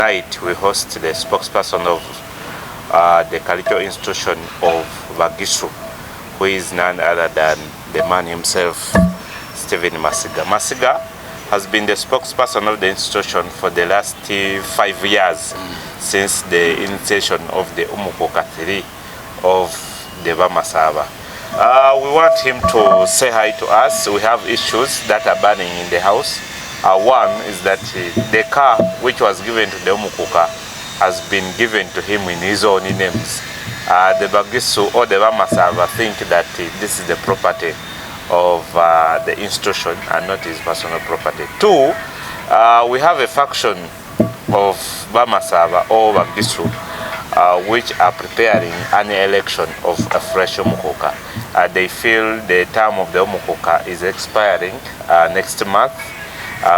Tonight we host the spokesperson of the cultural institution of Bugisu, who is none other than the man himself, Stephen Masiga. Masiga has been the spokesperson of the institution for the last 5 years since the initiation of the Bukuuka 3 of the Bamasaba. We want him to say hi to us. We have issues that are burning in the house. One is that the car which was given to the Bukuuka has been given to him in his own names. The Bugisu or the Bamasaba think that this is the property of the institution and not his personal property. Two, we have a faction of Bamasaba or Bugisu which are preparing an election of a fresh Bukuuka. They feel the term of the Bukuuka is expiring next month.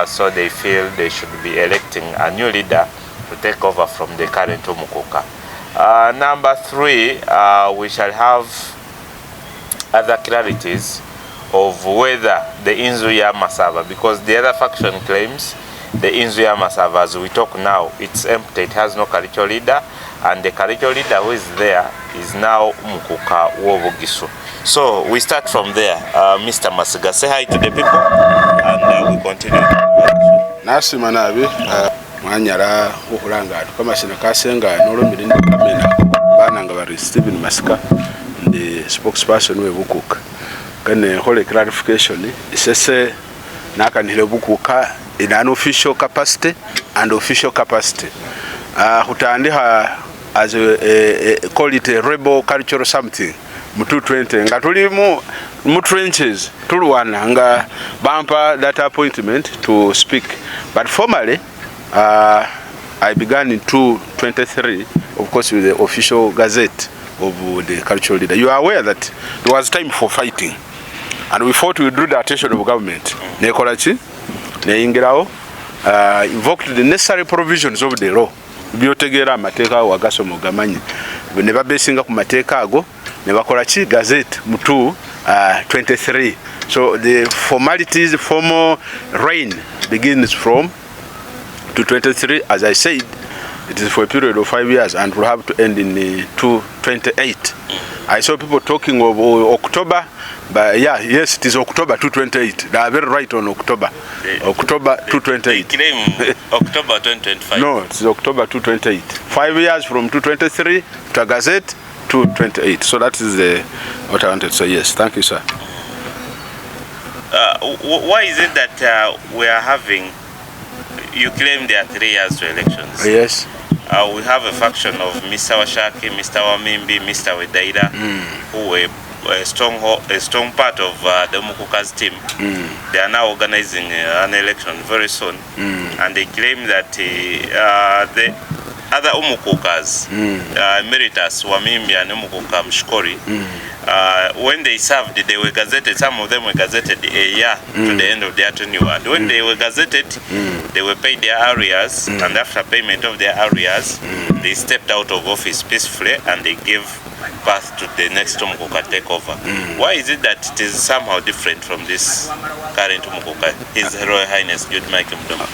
So they feel they should be electing a new leader to take over from the current Bukuuka. Number three, we shall have other clarities of whether the Inzuya Masava, because the other faction claims the Inzuya Masava, as we talk now, it's empty, it has no cultural leader, and the cultural leader who is there is now Bukuuka Bugisu. So we start from there. Mr. Masiga, say hi to the people, and we continue. Nasi manabi mwanyara ukulanga kama sina kasenga nolombiri ndikamena bananga bari Stephen Masiga, the spokesperson we Bukuuka. Kane hole clarification isese nakanile Bukuuka in an official capacity and official capacity. Hutandiha as call it a rebel cultural something. Mutu 20 nga tuli mu trenches tulwana nga bumper that appointment to speak, but formally I began in 2023, of course, with the official gazette of the cultural leader. You are aware that there was time for fighting, and we fought, we drew the attention of government nekolachi neingirao invoked the necessary provisions of the law biotegera amateeka wagaso mugamanyi ne babesinga ku mateeka ago ne bakola ki gazette mutu 23. So the formalities, the formal reign begins from 223. As I said, it is for a period of 5 years and will have to end in 228. I saw people talking of October, but yeah, yes, it is October 228. They are very right on October. October 228. They claim October 2025. No, it is October 228. 5 years from 223 to a gazette 228. So that is what I wanted to say. Yes, thank you, sir. Why is it that we are having, you claim there are 3 years to elections? Yes. We have a faction of Mr. Washaki, Mr. Wamimbi, Mr. Wedaida, who were a strong part of the Bukuuka's team. They are now organizing an election very soon, and they claim that the other Bukuukas, Emeritus, Wamimbi and Bukuuka Mshkori, when they served, they were gazetted, some of them were gazetted a year to the end of their tenure. And when they were gazetted, they were paid their arrears, and after payment of their arrears, they stepped out of office peacefully and they gave birth to the next Bukuuka takeover. Why is it that it is somehow different from this current Bukuuka? His Royal Highness Jude Michael Mdomo.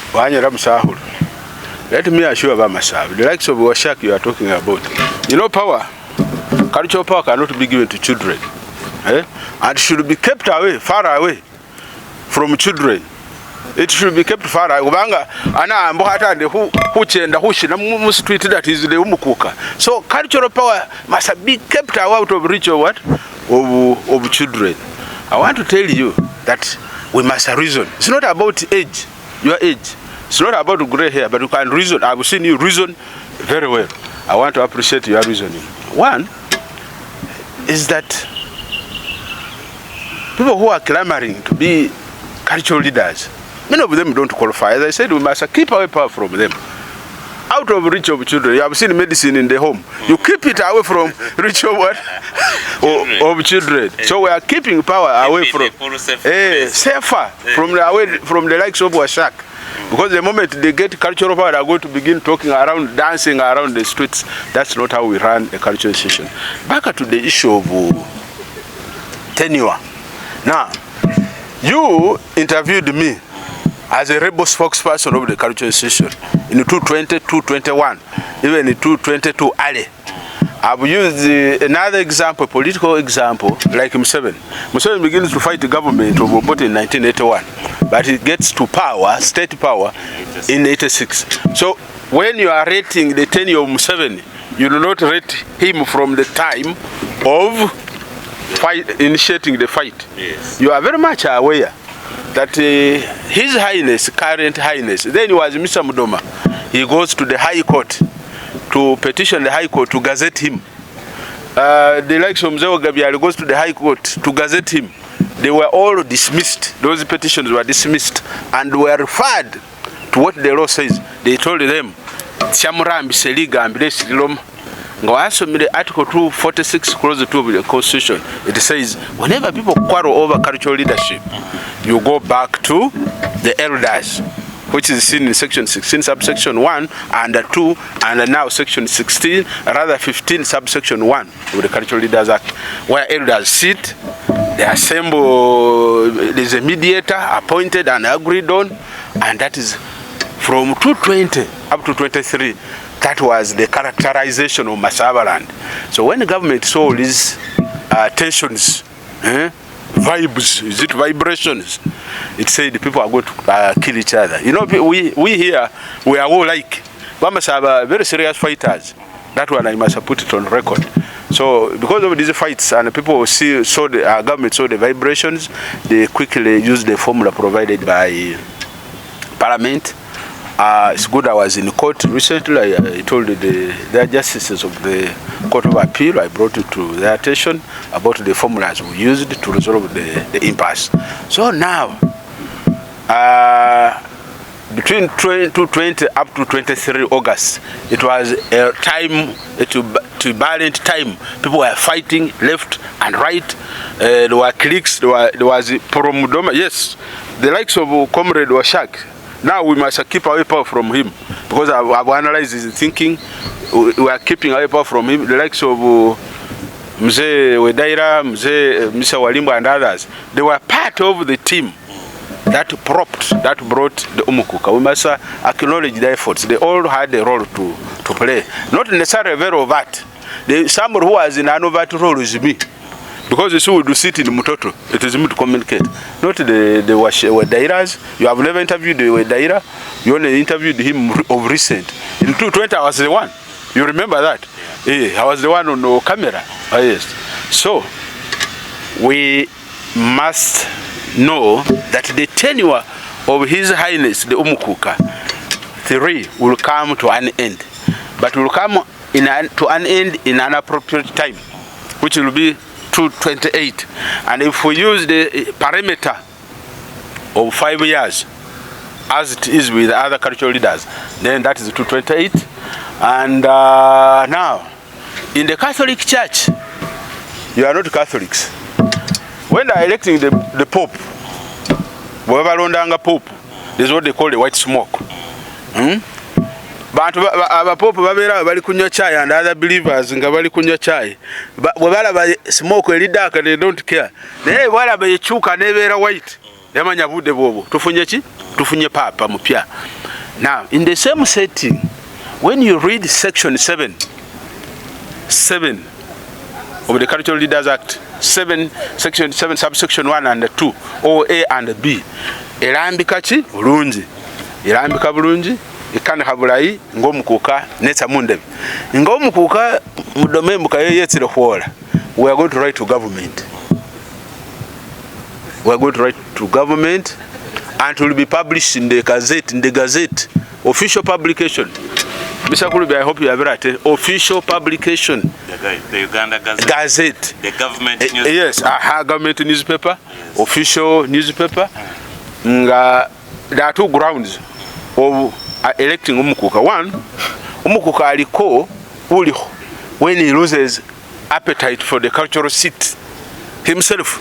Let me assure about myself, the likes of Washak you are talking about. You know, power, cultural power cannot be given to children. And should be kept away, far away from children. It should be kept far away. Ana mbohata de huchenda hushina mu street that is the Bukuuka. So cultural power must be kept out of reach of what? Of children. I want to tell you that we must reason. It's not about age, your age. It's not about gray hair, but you can reason. I've seen you reason very well. I want to appreciate your reasoning. One is that people who are clamoring to be cultural leaders, many of them don't qualify. As I said, we must keep away power from them. Out of reach of children. You have seen medicine in the home. You keep it away from reach of what? of children. So we are keeping power away from safer from the likes of Washak. Because the moment they get cultural power, they are going to begin talking around, dancing around the streets. That's not how we run a cultural session. Back to the issue of tenure. Now, you interviewed me as a rebel spokesperson of the cultural institution in 220, 221, even in 222 early. I've used another example, political example, like Museveni. Museveni begins to fight the government of Obote in 1981, but he gets to power, state power, in 86. So when you are rating the tenure of Museveni, you do not rate him from the time of initiating the fight. Yes. You are very much aware that His Highness, current Highness, then he was Mr. Mudoma, he goes to the High Court to petition the High Court to gazette him. The likes of Mzee Gabyali goes to the High Court to gazette him. They were all dismissed. Those petitions were dismissed and were referred to what the law says. They told them, Chamurambi Seliga Ambulance Lom. The Article 246 clause 2 of the Constitution, it says whenever people quarrel over cultural leadership, you go back to the elders, which is seen in section 16 subsection 1 and 2, and now section 16 rather 15 subsection 1 of the Cultural Leaders Act, where elders sit, they assemble, there's a mediator appointed and agreed on, and that is from 220 up to 23. That was the characterization of Masaba land. So when the government saw these tensions, vibes, is it vibrations? It said the people are going to kill each other. You know, we here, we are all like, Masaba, very serious fighters. That one I must have put it on record. So because of these fights and people saw the government saw the vibrations, they quickly used the formula provided by Parliament. It's good I was in court recently. I told the justices of the Court of Appeal, I brought it to their attention about the formulas we used to resolve the impasse. So now, between 2020 up to 23 August, it was a time, to violent time. People were fighting left and right. There were cliques, there was Poromudoma. Yes, the likes of Comrade Washak. Now we must keep away power from him, because I've analyzed his thinking. We are keeping away power from him. The likes of Mzee Wedaira, Mr. Walimbo and others, they were part of the team that brought the Bukuuka. We must acknowledge their efforts. They all had a role to play. Not necessarily very overt. Someone who was in an overt role is me. Because the would sit in Mutoto, it is me to communicate. Not the Wedairas. You have never interviewed the Wedaira. You only interviewed him of recent. In 2020, I was the one. You remember that? Yeah, I was the one on the camera. Oh, yes. So, we must know that the tenure of His Highness, the Bukuuka, 3 will come to an end. But will come to an end in an appropriate time, which will be 228. And if we use the parameter of 5 years, as it is with other cultural leaders, then that is 228. And now, in the Catholic Church, you are not Catholics. When they are electing the Pope, Pope, this is what they call the white smoke. But Pope babera bali kunywa chai and other believers nga bali kunywa chai. Bwebala ba smoke eri dark, they don't care. Naye bwala bayichuka nebera white. Yamanya bude bobo. Tufunye chi? Tufunye papa mupya. Now, in the same setting, when you read section 7 of the Cultural Leaders Act, section 7 subsection 1 and 2, or A and B, erambika chi? Bulungi. Erambika bulungi. Ikana habulai ngomukuuka neta mundebi ngomukuuka mudome mukayeyetsire hwola. We are going to write to government. We are going to write to government, and it will be published in the gazette, official publication. Mr. Kulubi, I hope you have read it. Official publication. The Uganda Gazette. The government newspaper. Yes, government newspaper. Yes. Official newspaper. There are 2 grounds of electing Bukuuka. One, Bukuuka aliko when he loses appetite for the cultural seat himself.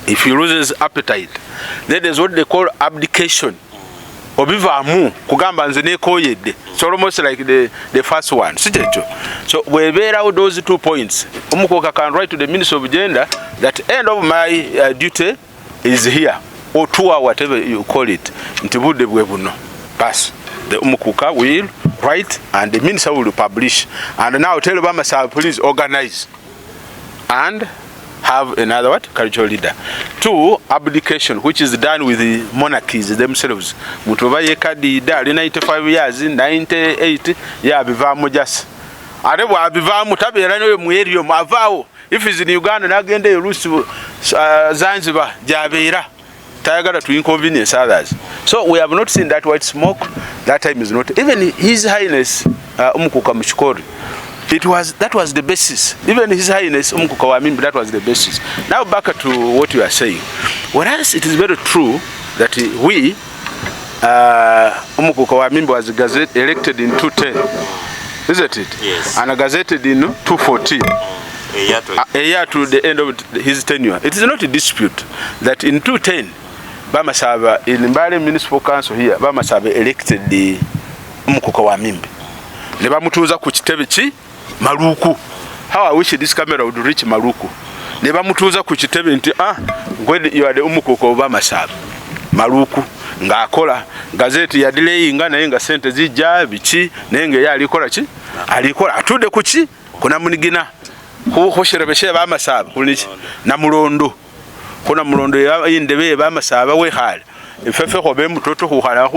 If he loses appetite, then there's what they call abdication. Obivamu kugamba nze nekoyedde. It's almost like the first one. So we bear out those 2 points. Bukuuka can write to the Minister of Gender that end of my duty is here. or 2 hours, whatever you call it, nti budde bwe buno. Pass. The Bukuuka will write and the minister will publish. And now tell Bamasaba, please organize and have another what? Cultural leader. 2, abdication, which is done with the monarchies themselves. Mutuba yekadi dali 95 years, 98, ya bivamu just. Arewa abivamu tabeera no mu area mu avaawo. If he's in Uganda nagende Rusu Zanzibar jabeera. Tayagala to inconvenience others. So we have not seen that white smoke. That time is not. Even His Highness Bukuuka Muchikori. That was the basis. Even His Highness Bukuuka Wamimbi, that was the basis. Now back to what you are saying. Whereas it is very true that we Bukuuka Wamimbi was elected in 2010, isn't it? Yes. And gazetted in 2014. A year to the end of his tenure. It is not a dispute that in 2010, Bamasaba in Mbale Municipal Council here, Bamasaba elected the Bukuuka Wamimbi. Ne bamutuuza ku kitebe ki Maluku. How I wish this camera would reach Maluku. Ne bamutuuza ku kitebe nti you are the Bukuuka of Bamasaba. Maluku ng'akola gazeti ya delayinga naye nga sente zijja biki naye nga alikola ki alikola atudde ku ki kuna munigina khusherebeshe Bamasaba kuliki na mulondo kuna mulondo yindebe Bamasaba wehale efefe khobe mutoto khukhala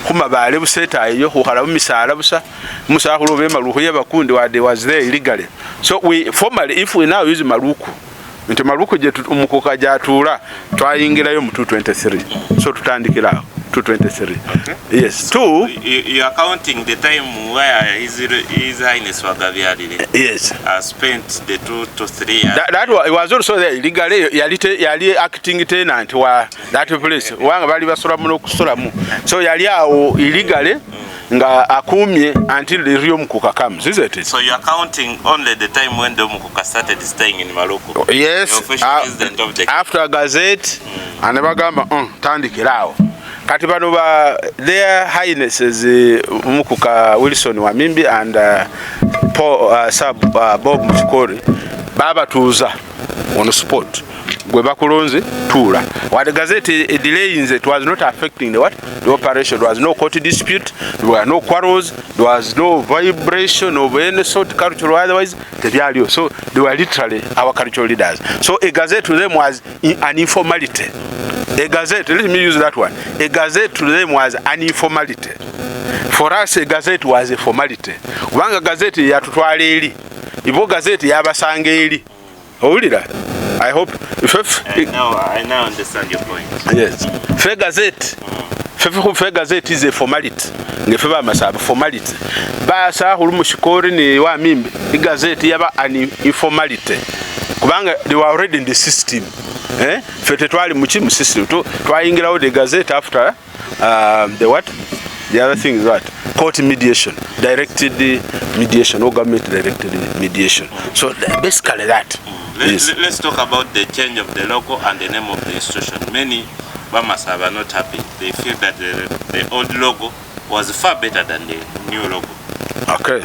khumabale buseta iyo khukhala bumisala busa musakhulu be Maluku yabakundi wade was there illegally. So we formally, if we now use Maluku, nti Maluku je Bukuuka jatula twayingirayo mu 223, so tutandikira 223. Okay. Yes. 2, you are counting the time where His Highness Wagavyadile yes spent the 2 to 3 years. That was also there illegally. Yali acting tenant wa that place wanga bali basura muno kusuramu, so yali awo illegally nga akumye until the real Bukuuka comes, isn't it? So you are counting only the time when the Bukuuka started staying in Maluku. Yes. After a gazette and bagamba tandikirawo. Kati bano ba their highnesses Bukuuka Wilson Wamimbi and Bob Muchikori baba tuuza on spot gwe bakulonze tula. What the gazette delays, it was not affecting the operation. There was no court dispute, there were no quarrels, there was no vibration of any sort, cultural otherwise. So they were literally our cultural leaders. So a gazette to them was an informality. A gazette, let me use that one. A gazette to them was an informality. For us, a gazette was a formality. Wanga gazette yatutwala eri. Ibo gazette yabasanga eri. Owulira? I hope I now understand your point. Yes. Fair gazette. Fair gazette is a formality. Ngefe Bamasaba formality. Basa Muchikori ni Wamimbi. The gazette yaba an informality. Kubanga they were already in the system. Fete twali mu system. Twayingira the gazette after the what? The other thing is what? Court mediation. Directed mediation or government directed mediation. So basically that. Let's talk about the change of the logo and the name of the institution. Many Bamasaba are not happy. They feel that the old logo was far better than the new logo. Okay.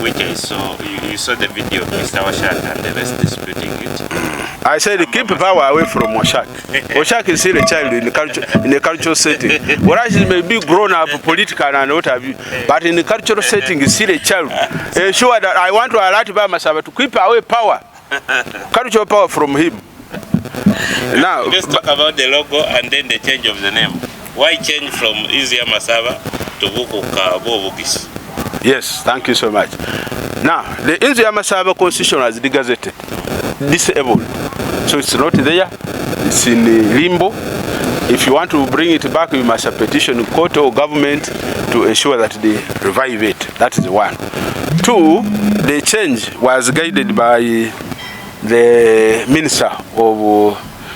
Which I saw. You saw the video of Mr. Washak and the rest disputing it. I said keep power away from Washak. Washak is still a child in the cultural setting. Whereas he may be grown up political and what have you, but in the cultural setting is still a child. Sure that I want to alert Bamasaba to keep away power. Cultural power from him. Now let's talk about the logo and then the change of the name. Why change from Bamasaba to Bukuuka Bugisu? Yes, thank you so much. Now the Bamasaba constitution was gazetted disabled, so it's not there. It's in limbo. If you want to bring it back, you must petition court or government to ensure that they revive it. That is one. 2, the change was guided by the minister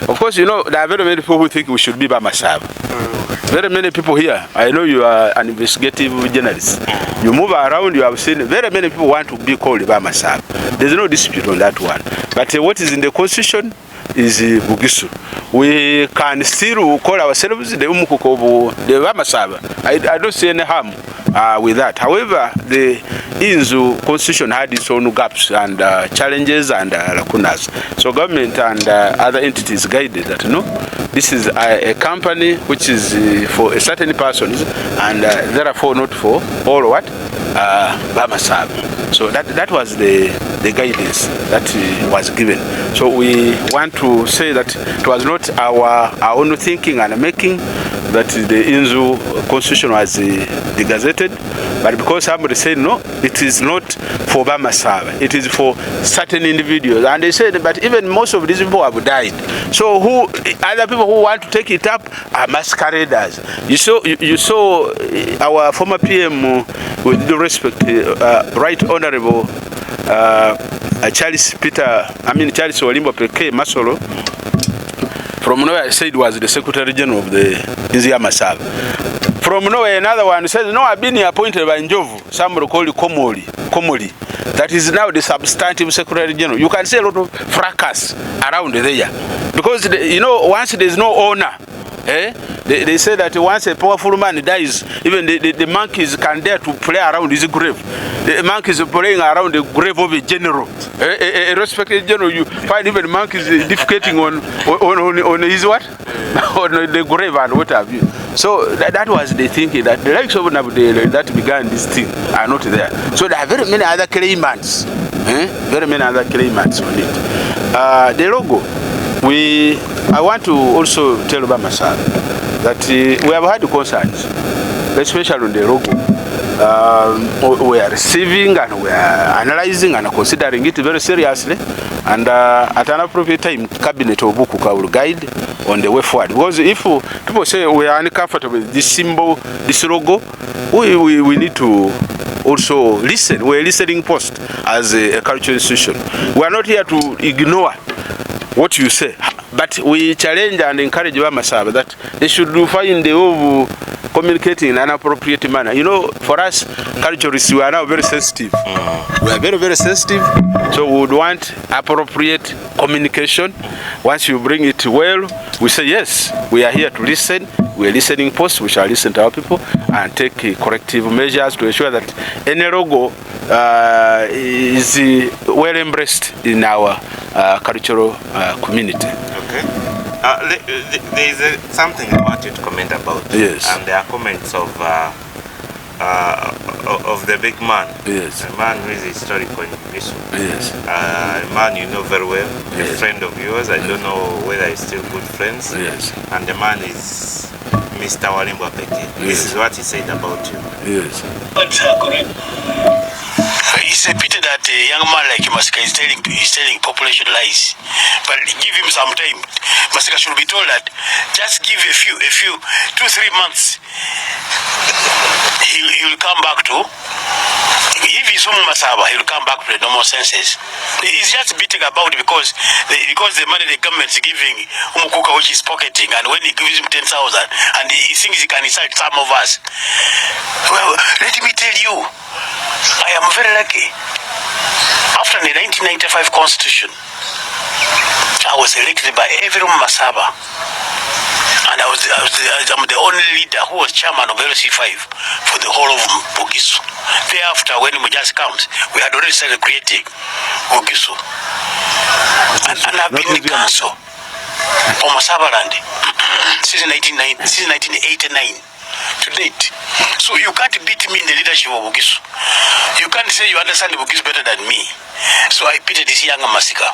of course, you know, there are very many people who think we should be Bamasaba. Very many people here. I know you are an investigative journalist. You move around, you have seen very many people want to be called Bamasaba. There's no dispute on that one. But what is in the constitution is Bugisu. We can still call ourselves the Bukuuka of the Bamasaba. I don't see any harm with that. However, the Inzu constitution had its own gaps and challenges and lacunas. So government and other entities guided that, no, this is a company which is for a certain persons and therefore not for all what? Bamasab. So that was the guidance that was given. So we want to say that it was not our own thinking and making that the Inzu constitution was gazetted, but because somebody said no, it is not for Bamasab, it is for certain individuals. And they said, but even most of these people have died. So who other people who want to take it up are masqueraders. You saw our former PM, with due respect, Right Honorable Charles Olimbo Peke Masolo, from nowhere said was the Secretary General of the Inzia Masab. From nowhere another one says, no, I've been appointed by Njovu, somebody called Komoli. That is now the substantive Secretary General. You can see a lot of fracas around there. Because, once there is no owner, they say that once a powerful man dies, even the monkeys can dare to play around his grave. The monkeys are playing around the grave of a general. A respected general, you find even monkeys defecating on his what? On the grave and what have you. So that was the thinking, that the likes of Nabudele that began this thing are not there. So there are very many other claimants. Very many other claimants on it. The logo, I want to also tell Bamasab that we have had concerns, especially on the logo. We are receiving and we are analyzing and considering it very seriously, and at an appropriate time, Cabinet of Bukuuka will guide on the way forward. Because if people say we are uncomfortable with this symbol, this logo, we need to also listen. We're a listening post as a cultural institution. We are not here to ignore what you say, but we challenge and encourage Bamasab that they should find the way of communicating in an appropriate manner. For us culturists, we are now very sensitive. We are very, very sensitive. So we would want appropriate communication. Once you bring it well, we say yes, we are here to listen. We are listening post. We shall listen to our people and take corrective measures to ensure that any logo is well embraced in our cultural community. Okay. There is something I want you to comment about. Yes. And there are comments of the big man. Yes. A man who is historical in Bugisu. Yes. A man you know very well. Yes. A friend of yours. I don't know whether he's still good friends. Yes. And the man is Mr. Walimbo Peke. Yes. This is what he said about you. Yes. It's a pity that a young man like Masiga is telling population lies. But give him some time. Masiga should be told that just give a few 2-3 months. He will come back to. If he's from Masaba, he will come back to the normal senses. He's just beating about because the money the government is giving Bukuuka, which is pocketing, and when he gives him 10,000, and he thinks he can insult some of us. Well, let me tell you, I am very lucky. After the 1995 Constitution, I was elected by every Masaba, and I'm the only leader who was chairman of LC5 for the whole of Bugisu. Thereafter, when Mujas comes, we had already started creating Bugisu, and I've been in the council for Masaba land since 1989. To date. So you can't beat me in the leadership of Bugisu. You can't say you understand Bugisu better than me. So I pity this young Masiga.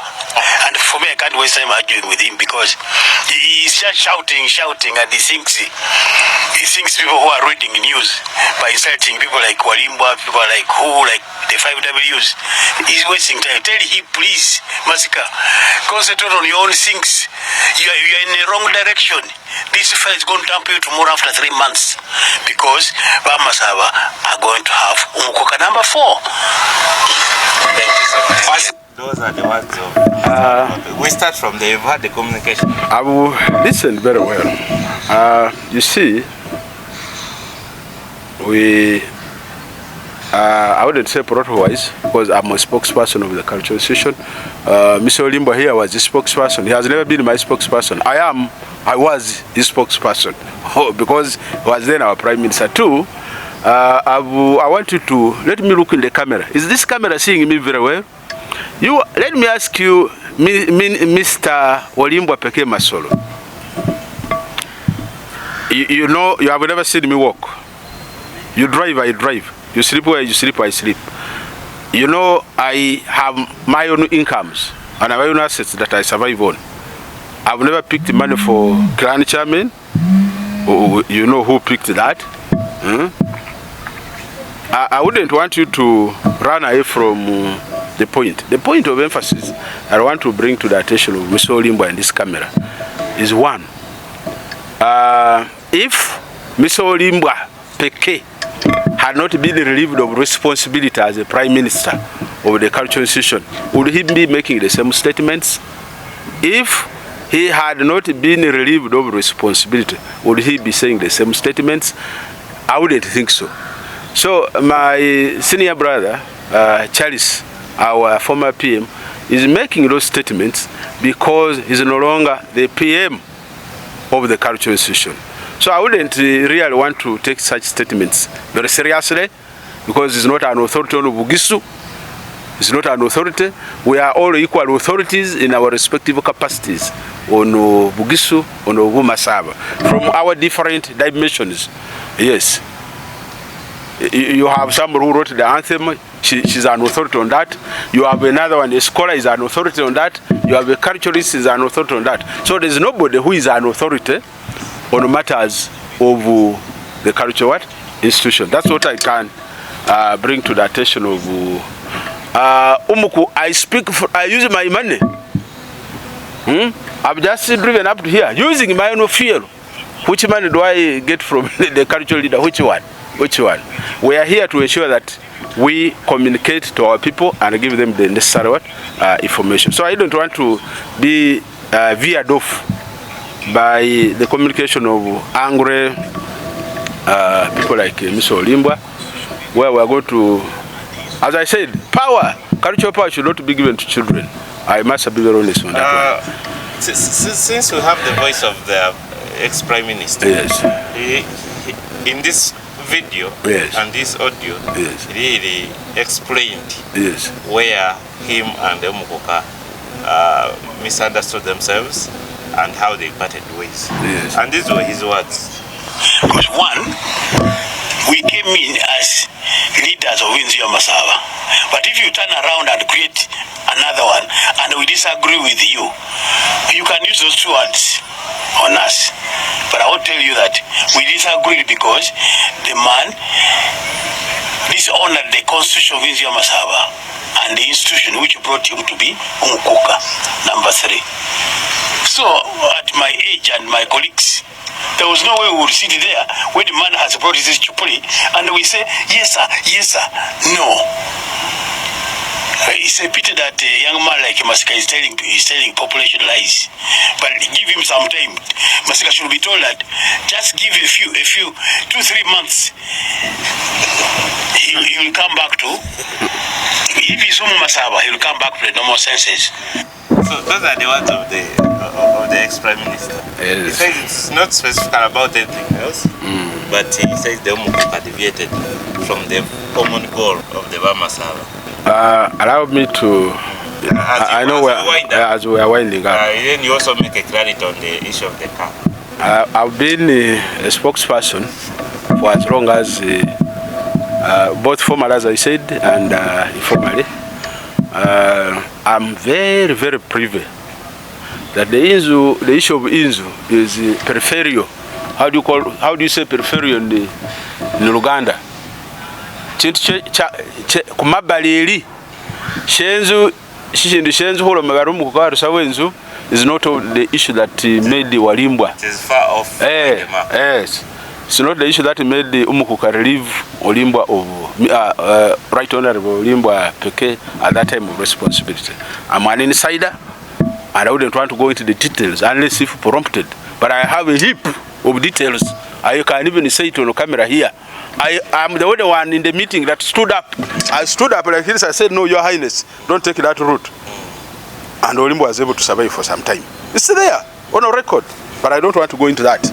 And for me, I can't waste time arguing with him because he's just shouting, and he thinks people who are reading news by insulting people like Walimbo, people like the 5Ws. He's wasting time. Tell him, please, Masiga, concentrate on your own things. You are in the wrong direction. This fight is going to dump you tomorrow after 3 months because Bamasaba are going to have Bukuuka number 4. Thank you so much. Those are the words of. We start from there. You've had the communication. I will listen very well. You see, I wouldn't say protocol-wise because I'm a spokesperson of the cultural institution. Mr. Olimbo here was the spokesperson. He has never been my spokesperson. I was his spokesperson because he was then our Prime Minister too. I want you to let me look in the camera. Is this camera seeing me very well? Let me ask you, Mr. Olimbwa Peke Masolo. You know, you have never seen me walk. You drive, I drive. You sleep where you sleep, I sleep. You know, I have my own incomes and my own assets that I survive on. I've never picked money for Grand Chairman. You know who picked that? I wouldn't want you to run away from the point. The point of emphasis I want to bring to the attention of Mr. Olimbwa in this camera is one. If Mr. Olimbwa Peke had not been relieved of responsibility as a Prime Minister of the cultural institution, would he be making the same statements? If he had not been relieved of responsibility, would he be saying the same statements? I wouldn't think so. So my senior brother, Charles, our former PM, is making those statements because he's no longer the PM of the cultural institution. So I wouldn't really want to take such statements very seriously because he's not an authority on Bugisu. It's not an authority. We are all equal authorities in our respective capacities on Bugisu, on Masiga, from our different dimensions. Yes. You have someone who wrote the anthem. She's an authority on that. You have another one, a scholar is an authority on that. You have a culturalist is an authority on that. So there's nobody who is an authority on matters of the cultural institution. That's what I can bring to the attention of Umuku. I use my money. I've just driven up to here using my own fuel. Which money do I get from the cultural leader? Which one? Which one? We are here to ensure that we communicate to our people and give them the necessary information. So I don't want to be veered off by the communication of angry people like Mr. Olimbwa, where we are going to, as I said, power, cultural power should not be given to children. I must be very honest on that one. Since we have the voice of the ex-Prime Minister, yes, in this video, yes, and this audio, yes, really explained, yes, where him and Bukuuka misunderstood themselves and how they parted ways. Yes. And these were his words. Because one, we came in as leaders of Masiga. But if you turn around and create another one and we disagree with you, you can use those two words on us. But I will tell you that we disagreed because the man dishonored the constitution of Masiga and the institution which brought him to be Bukuuka, number 3. So at my age and my colleagues, there was no way we would sit there when the man has brought his chupuli and we say, yes sir, yes sir, no. It's a pity that a young man like Masiga is telling population lies. But give him some time. Masiga should be told that just give a few 2-3 months. He will come back to, if he's Masiga, he will come back to the normal senses. So those are the words of the ex-Prime Minister. Yes. He says it's not specific about anything else, but he says the Bukuuka deviated from the common goal of the Masiga. Allow me to, I know as we are winding up. Then you also make a clarity on the issue of the car. I've been a spokesperson for as long as, both formal as I said and informally. I'm very, very privy that the issue of Inzu is peripheral. How do you say peripheral in Luganda? Kumabali Shenzu Shenzu holo magarumu kukawa Rusawenzu is not the issue that made the Olimbwa. It is far off. Yes. It's not the issue that made the Bukuuka relieve Olimbwa of Right Honorable Olimbwa Peke at that time of responsibility. I'm an insider and I wouldn't want to go into the details unless if prompted. But I have a heap of details. I can even say it on the camera here. I'm the only one in the meeting that stood up. I stood up like this. I said, no, Your Highness, don't take that route. And Olimbwa was able to survive for some time. It's there on a record, but I don't want to go into that.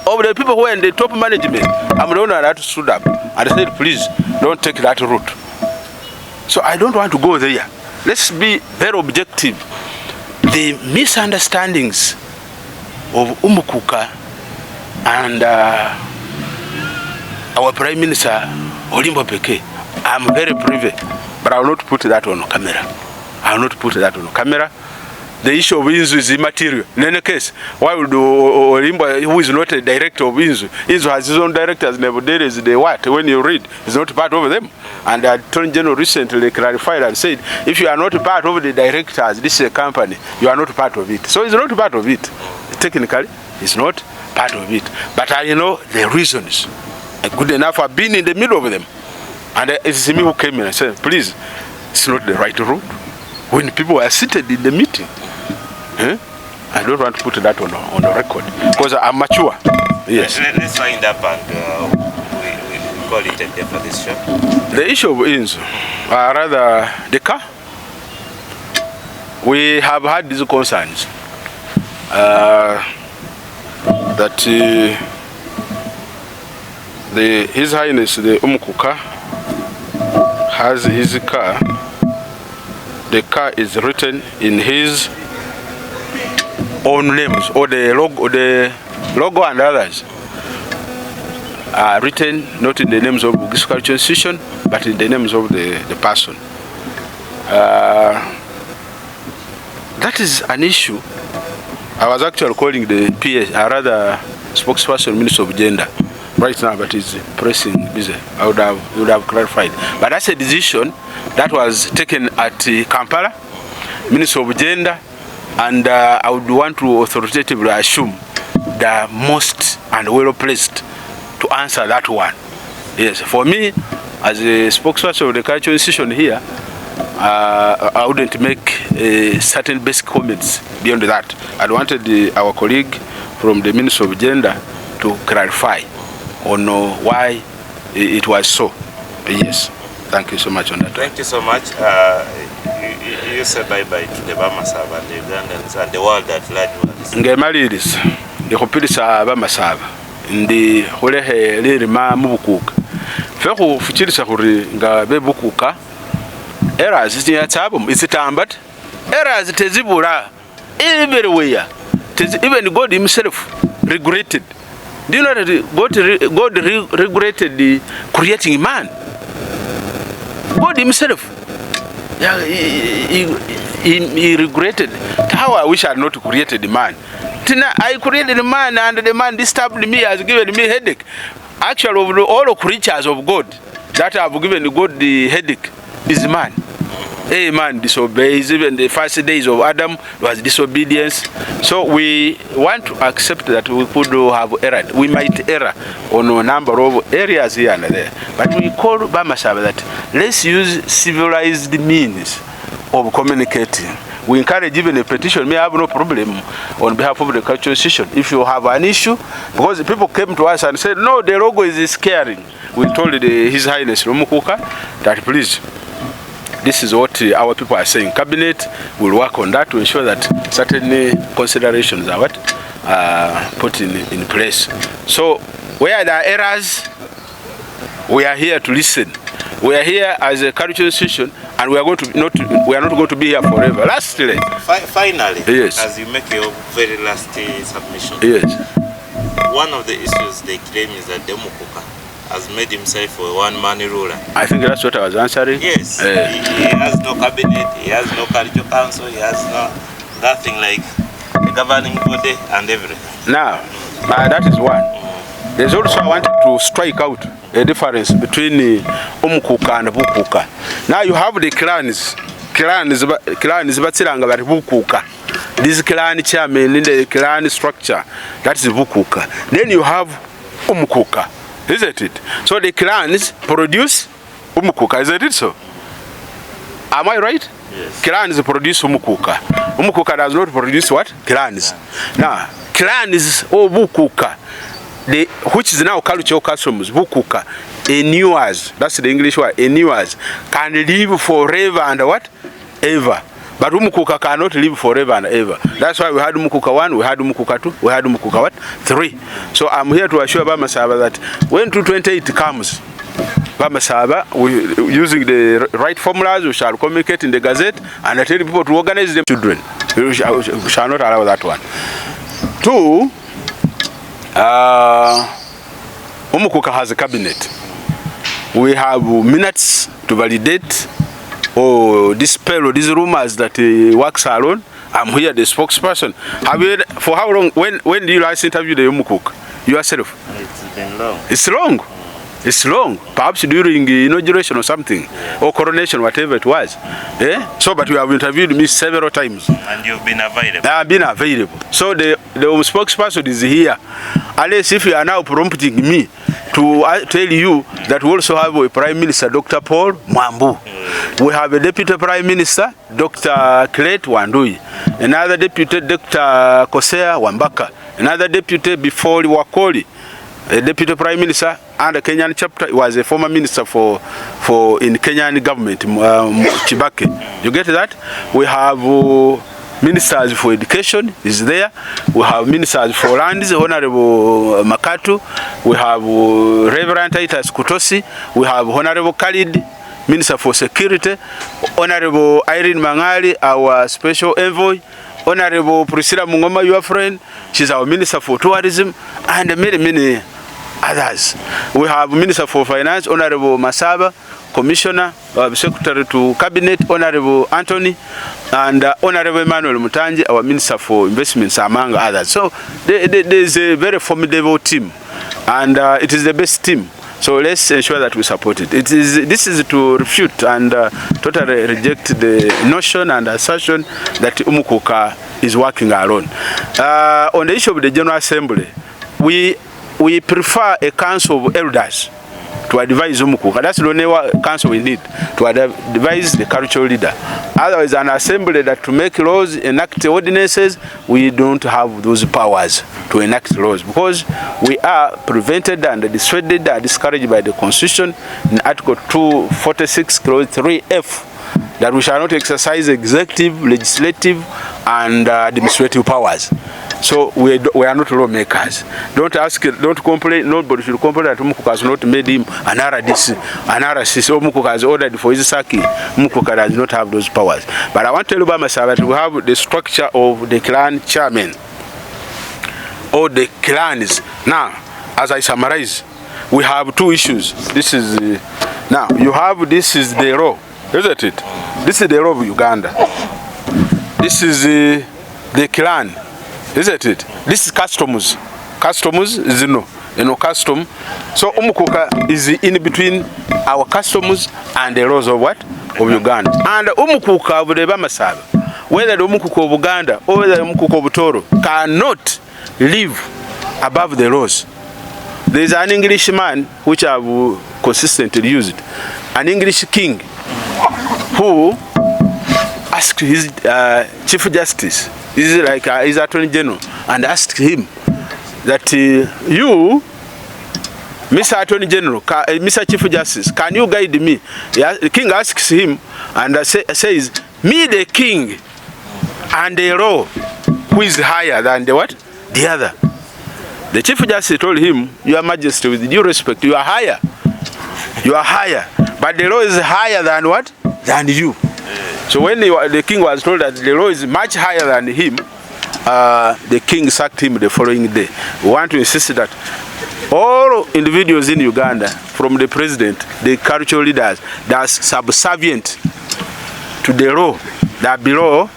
of the people who are in the top management, I'm the one that stood up and said, please don't take that route. So I don't want to go there. Let's be very objective. The misunderstandings of Bukuuka and our Prime Minister Olimbo Peke, I'm very privy, but I will not put that on camera. I will not put that on camera. The issue of Inzu is immaterial. In any case, why would Olimbo, who is not a director of Inzu, Inzu has his own directors, nevertheless, they what? When you read, is not part of them. And the Attorney General recently clarified and said, if you are not part of the directors, this is a company, you are not part of it. So it's not part of it. Technically, it's not part of it. But I know the reasons. Good enough, I've been in the middle of them. And it's me who came in and said, please, it's not the right route. When people are seated in the meeting, I don't want to put that on the record because I'm mature. Yes. Let's wind up and we call it a day for this show. The issue of Inzu, rather the car, we have had these concerns that His Highness the Bukuuka has his car. The car is written in his own names, or the logo and others are written not in the names of Bugisu Cultural Institution, but in the names of the person. That is an issue. I was actually calling the PA, rather spokesperson, Minister of Gender, right now, but he's pressing busy. I would have clarified. But that's a decision that was taken at Kampala, Minister of Gender, and I would want to authoritatively assume the most and well placed to answer that one. Yes, for me, as a spokesperson of the cultural institution here, I wouldn't make certain basic comments beyond that. I wanted our colleague from the Ministry of Gender to clarify on why it was so. Yes, thank you so much on that. Thank you so much. You say bye-bye to the Bamasaba and the Ugandans and the world at large. Ngemaliris, the Hopilisa Bamasaba, in the Holehe Lirima Bukuuka. Fehu Fuchilisa Huri Ngabe Bukuuka. Errors is near Tabum, is it ambat? Errors it is Ibura. Everywhere. Even God himself regretted. Do you know that God regretted the creating man? God himself. Yeah, he regretted. How I wish I had not created the man. I created the man and the man disturbed me, has given me headache. Actually, of all the creatures of God that have given God the headache is man. A man disobeys. Even the first days of Adam was disobedience. So we want to accept that we could have erred. We might err on a number of areas here and there. But we call Bamasaba that let's use civilized means of communicating. We encourage even a petition. May have no problem on behalf of the cultural institution. If you have an issue, because people came to us and said, no, the logo is scaring. We told His Highness Bukuuka that please, this is what our people are saying. Cabinet will work on that to ensure that certain considerations are put in place. So where there are errors, we are here to listen. We are here as a cultural institution, and we are not going to be here forever. Lastly, finally, yes, as you make your very last submission, yes, one of the issues they claim is that Bukuuka has made himself a one-man ruler. I think that's what I was answering. Yes, he has no cabinet, he has no cultural council, he has nothing like a governing body and everything. Now, that is one. There's also I wanted to strike out a difference between Bukuuka and Bukuuka. Now you have the clans Batsiranga bari Bukuuka. This clan chairman in the clan structure, that is Bukuuka. Then you have Bukuuka. Isn't it? So the clans produce Bukuuka, isn't it so? Am I right? Yes. Clans produce Bukuuka. Bukuuka does not produce what? Clans. Now, clans or Bukuuka, which is now cultural customs, Bukuuka, enures, that's the English word, enures, can live forever and what? Ever. But Bukuuka cannot live forever and ever. That's why we had Bukuuka 1, we had Bukuuka 2, we had Bukuuka 3. So I'm here to assure Bamasaba that when 228 comes, Bamasaba, using the right formulas, we shall communicate in the Gazette and tell people to organize the children. We shall not allow that one. 2, Bukuuka has a cabinet. We have minutes to validate or dispel these rumors that he works alone. I'm here, the spokesperson. Have you, for how long? When did you last interview the Bukuuka yourself? It's been long. It's long. It's long. Perhaps during the inauguration or something, or coronation, whatever it was. So, but you have interviewed me several times. And you've been available. I have been available. So the spokesperson is here. Unless if you are now prompting me to tell you that we also have a Prime Minister, Dr. Paul Mwambu. We have a Deputy Prime Minister, Dr. Klet Wandui. Another Deputy, Dr. Kosea Wambaka. Another Deputy before Wakoli, a Deputy Prime Minister and the Kenyan chapter. He was a former minister for in Kenyan government, Chibake. You get that? We have ministers for education is there. We have ministers for lands, Honorable Makatu. We have Reverend Titus Kutosi. We have Honorable Khalid, Minister for Security. Honorable Irene Mangali, our special envoy. Honorable Priscilla Mungoma, your friend. She's our Minister for Tourism. And many others. We have Minister for Finance, Honorable Masaba, Commissioner, Secretary to Cabinet, Honorable Anthony, and Honorable Emmanuel Mutanji, our Minister for Investments, among others. So there is a very formidable team, and it is the best team. So let's ensure that we support it. This is to refute and totally reject the notion and assertion that Bukuuka is working alone. On the issue of the General Assembly, we prefer a council of elders to advise Bukuuka. That's the only council we need to advise the cultural leader. Otherwise, an assembly that to make laws, enact ordinances, we don't have those powers to enact laws because we are prevented and dissuaded and discouraged by the Constitution in Article 246, Clause 3F, that we shall not exercise executive, legislative, and administrative powers. So we are not lawmakers. Don't complain. Nobody should complain that Bukuuka has not made him an analysis. Or Bukuuka has ordered for his saki. Bukuuka does not have those powers. But I want to tell you about myself that we have the structure of the clan chairman or the clans. Now, as I summarize, we have two issues. This is now you have this is the law, isn't it? This is the law of Uganda. This is the clan. Isn't it? This is customs. Customs is custom. So Bukuuka is in between our customs and the laws of what? Of Uganda. And Bukuuka of the Bamasaba, whether the Bukuuka of Uganda or whether the Bukuuka of Toro, cannot live above the laws. There is an Englishman which I have consistently used, an English king who asked his Chief Justice, his Attorney General, and asked him that you, Mr. Attorney General, Mr. Chief Justice, can you guide me? The king asks him and says, me the king and the law, who is higher than the what? The other. The Chief Justice told him, Your Majesty, with due respect, you are higher. You are higher. But the law is higher than what? Than you. So when the king was told that the law is much higher than him, the king sacked him the following day. We want to insist that all individuals in Uganda, from the president, the cultural leaders, that are subservient to the law, that are below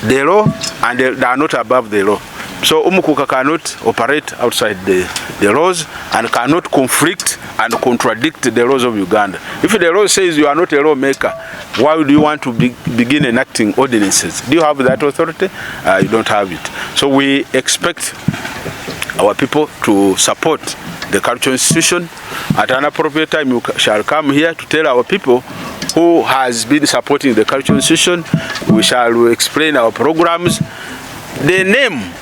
the law and they are not above the law. So Bukuuka cannot operate outside the laws and cannot conflict and contradict the laws of Uganda. If the law says you are not a lawmaker, why would you want to begin enacting ordinances? Do you have that authority? You don't have it. So we expect our people to support the cultural institution. At an appropriate time, you shall come here to tell our people who has been supporting the cultural institution. We shall explain our programs. The name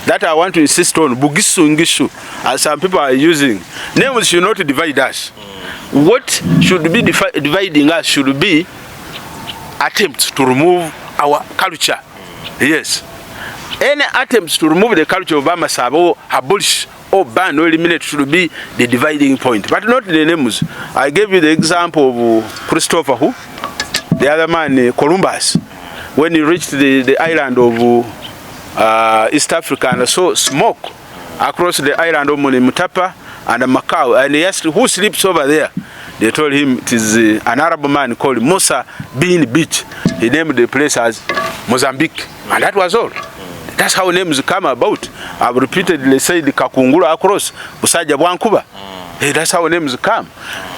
that I want to insist on, Bugisu, as some people are using, names should not divide us. What should be dividing us should be attempts to remove our culture. Yes. Any attempts to remove the culture of Amasaba or abolish or ban or eliminate should be the dividing point, but not the names. I gave you the example of Christopher, who? The other man, Columbus, when he reached the island of East Africa and saw smoke across the island of Mutapa and Macau, and he asked who sleeps over there. They told him it is an Arab man called Musa bin Beach. He named the place as Mozambique, and that was all. That's how names come about. I've repeatedly said the Kakungula across Busaja Bwankuba. That's how names come.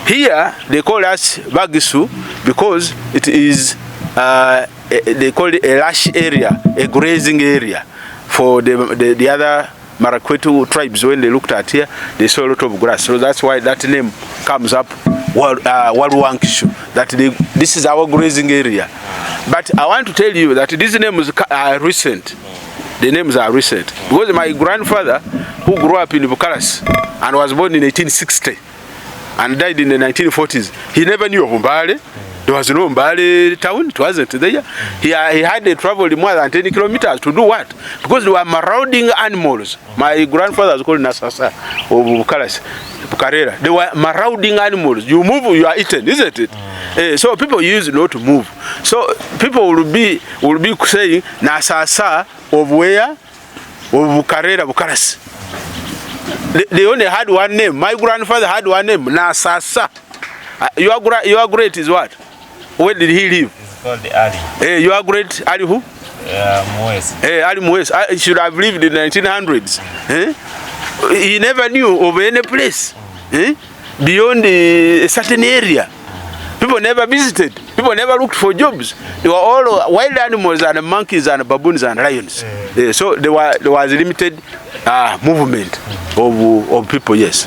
Here they call us Bugisu because it is they call it a lush area, a grazing area for the other Marakwet tribes. When they looked at here, they saw a lot of grass. So that's why that name comes up, Waluwankishu. That this is our grazing area. But I want to tell you that these names are recent. The names are recent. Because my grandfather, who grew up in Bukaras and was born in 1860 and died in the 1940s, he never knew of Mbale. There was no Mbale town, it wasn't there. He had to travel more than 10 kilometers to do what? Because there were marauding animals. My grandfather was called Nasasa of Bukaras, Bukarera. They were marauding animals. You move, you are eaten, isn't it? So people used not to move. So people will be saying Nasasa of where? Of Bukarera, Bukaras. They only had one name. My grandfather had one name, Nasasa. Your great is what? Where did he live? It's called the Ali. Your great Ali who? Moes. Ali Moes. He should have lived in the 1900s. He never knew of any place beyond a certain area. People never visited. People never looked for jobs. They were all wild animals and monkeys and baboons and lions. So there was limited movement of people, yes.